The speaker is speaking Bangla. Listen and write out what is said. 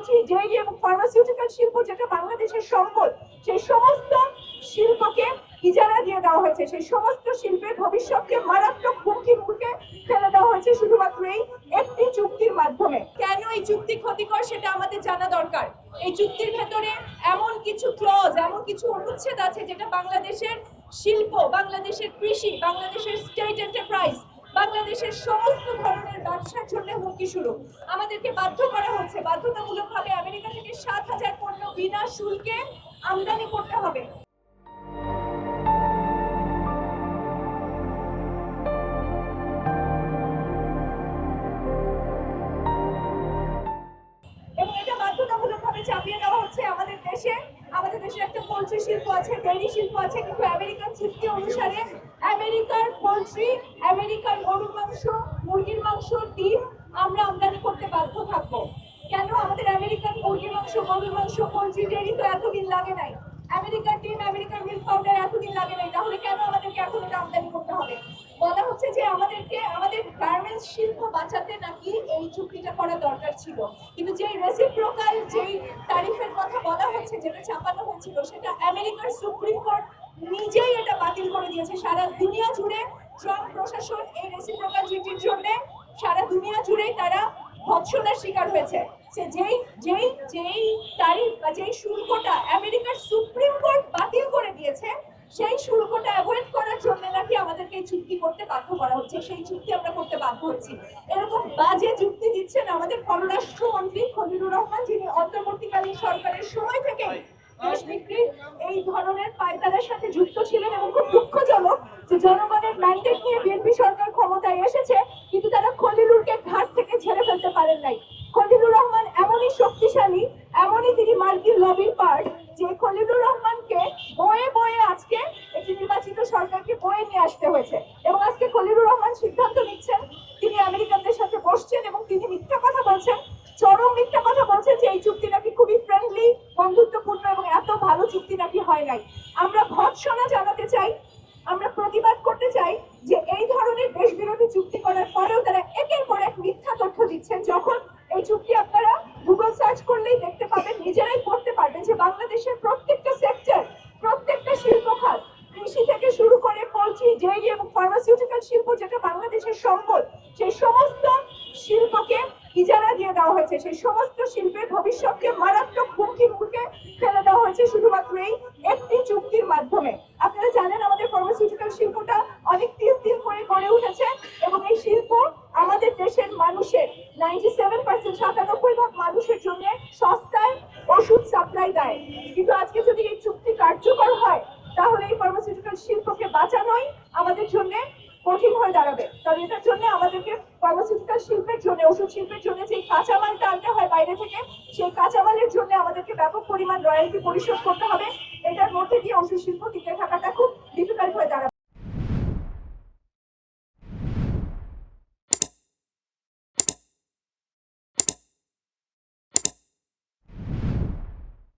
পোলট্রি, ডেইরি এবং ফার্মাসিউটিক্যাল শিল্প যেটা বাংলাদেশের সম্পদ, সেই সমস্ত শিল্পকে ইজারা দিয়ে দেওয়া হয়েছে। সেই সমস্ত শিল্পের ভবিষ্যৎকে মারাত্মক হুমকির মুখে ফেলে দেওয়া হয়েছে শুধুমাত্র এই একটি চুক্তির মাধ্যমে। কেন এই চুক্তি ক্ষতিকর সেটা আমাদের জানা দরকার। এই চুক্তির ভেতরে এমন কিছু ক্লজ, এমন কিছু অনুচ্ছেদ আছে যেটা বাংলাদেশের শিল্প, বাংলাদেশের কৃষি, বাংলাদেশের স্টেট এন্টারপ্রাইজ, বাংলাদেশের সমস্ত ধরনের ব্যবসার জন্য হুমকি স্বরূপ। আমাদেরকে বাধ্য করা হচ্ছে বাধ্যতামূলকভাবে আমেরিকা থেকে ৭,০০০ পণ্য বিনা শুল্কে আমদানি করতে হবে। এবং এটা বাধ্যতামূলকভাবে চাপিয়ে দেওয়া হচ্ছে আমাদের দেশে। আমাদের দেশে একটা পোলট্রি শিল্প আছে, ডেইরি শিল্প আছে, কিন্তু আমেরিকান চুক্তি অনুসারে আমেরিকার পোলট্রি, আমেরিকার গরুর মাংস, মুরগির মাংস, ডিম আমরা আমদানি করতে বাধ্য থাকবো। কেন? আমাদের আমেরিকান মুরগির মাংস, গরুর মাংস, পোলট্রি, ডেইরি তো এতদিন লাগে নাই। আমেরিকার ডিম, আমেরিকার মিল্ক পাউডার এতদিন লাগে নাই। তাহলে কেন আমাদেরকে এখন এটা আমদানি করতে হবে? বলা হচ্ছে যে আমাদেরকে আমাদের গার্মেন্টস শিল্প বাঁচাতে নাকি এই চুক্তিটা করা দরকার ছিল, কিন্তু যে রেসিপ্রোকাল যেই তারিফের কথা বলা হচ্ছে, যেটা চাপানো হয়েছিল, সেটা আমেরিকার সুপ্রিম কোর্ট নিজেই এটা বাতিল করে দিয়েছে। সারা দুনিয়া জুড়ে ট্রাম্প প্রশাসন এই রেসিপ্রোকাল চিঠির জন্য সারা দুনিয়া জুড়েই তারা ভৎসনার শিকার হয়েছে। সে যেই যেই যেই তারিফ বা যেই শুল্কটা আমেরিকার সুপ্রিম কোর্ট বাতিল করে দিয়েছে, সেই শুল্কটা অ্যাভয়েড করার জন্য নাকি আমাদেরকে এই চুক্তি করতে বাধ্য করা হচ্ছে। সেই চুক্তি আমরা করতে বাধ্য হচ্ছি। এরকম বাজে যুক্তি দিচ্ছেন আমাদের পররাষ্ট্রমন্ত্রী খলিলুর রহমান, যিনি অন্তর্বর্তীকালীন সরকারের সময় থেকে দেশ বিক্রির এই ধরনের পায়তারার সাথে যুক্ত ছিলেন। এবং খুব দুঃখজনক যে জনগণের ম্যান্ডেট নিয়ে বিএনপি সরকার ক্ষমতায় এসেছে, কিন্তু তারা খলিলুরকে ঘাট থেকে ঝেড়ে ফেলতে পারেন নাই। খলিলুর রহমান এমনই শক্তিশালী, এমনই তিনি মার্কিন লবির পার্ট, যে খলিলুর রহমানকে বয়ে বয়ে আজকে একটি নির্বাচিত সরকারকে বয়ে নিয়ে আসতে হয়েছে। এবং আজকে খলিলুর রহমান সিদ্ধান্ত নিচ্ছেন, তিনি আমেরিকানদের সাথে বসছেন এবং তিনি মিথ্যা কথা বলছেন, চরম মিথ্যা কথা বলছেন যে এই চুক্তি নাকি খুবই ফ্রেন্ডলি, বন্ধুত্বপূর্ণ এবং এত ভালো চুক্তি নাকি হয় নাই। আমরা ভৎসনা জানাতে চাই, আমরা প্রতিবাদ করতে চাই যে এই ধরনের দেশ বিরোধী চুক্তি করার পরেও তারা একের পর এক মিথ্যা তথ্য দিচ্ছেন। যখন এই চুক্তি আপনারা গুগল সার্চ করলেই দেখতে পাবেন, নিজেরাই পড়তে পারবেন যে বাংলাদেশের প্রত্যেকটা সেক্টর, প্রত্যেকটা শিল্প খাত, কৃষি থেকে শুরু করে পোলট্রি, ডেইরি এবং ফার্মাসিউটিক্যাল শিল্প যেটা বাংলাদেশের সম্পদ, সেই সমস্ত শিল্পকে ইজারা দিয়ে দেওয়া হয়েছে। সেই সমস্ত শিল্পের ভবিষ্যৎকে মারাত্মক হুমকির মুখে ফেলে দেওয়া হয়েছে শুধুমাত্র এই একটি চুক্তির মাধ্যমে। আপনারা জানেন আমাদের ফার্মাসিউটিক্যাল শিল্পটা অনেক তিল তিল করে গড়ে উঠেছে এবং এই শিল্প আমাদের দেশের মানুষের 97%, 97% মানুষের জন্য সস্তায় ওষুধ সাপ্লাই দেয়। কিন্তু আজকে যদি এই চুক্তি কার্যকর হয়, তাহলে এই ফার্মাসিউটিক্যাল শিল্পকে বাঁচানোই আমাদের জন্য কঠিন হয়ে দাঁড়াবে। কারণ এটার জন্য আমাদেরকে ফার্মাসিউটিক্যাল শিল্পের জন্য, ওষুধ শিল্পের জন্য যে কাঁচামালটা আনতে হয় বাইরে থেকে, সেই কাঁচামালের জন্য আমাদেরকে ব্যাপক পরিমাণ রয়্যালটি পরিশোধ করতে হবে। এটার মধ্যে দিয়ে ওষুধ শিল্প টিকে থাকাটা খুব ডিফিকাল্ট হয়ে দাঁড়াবে।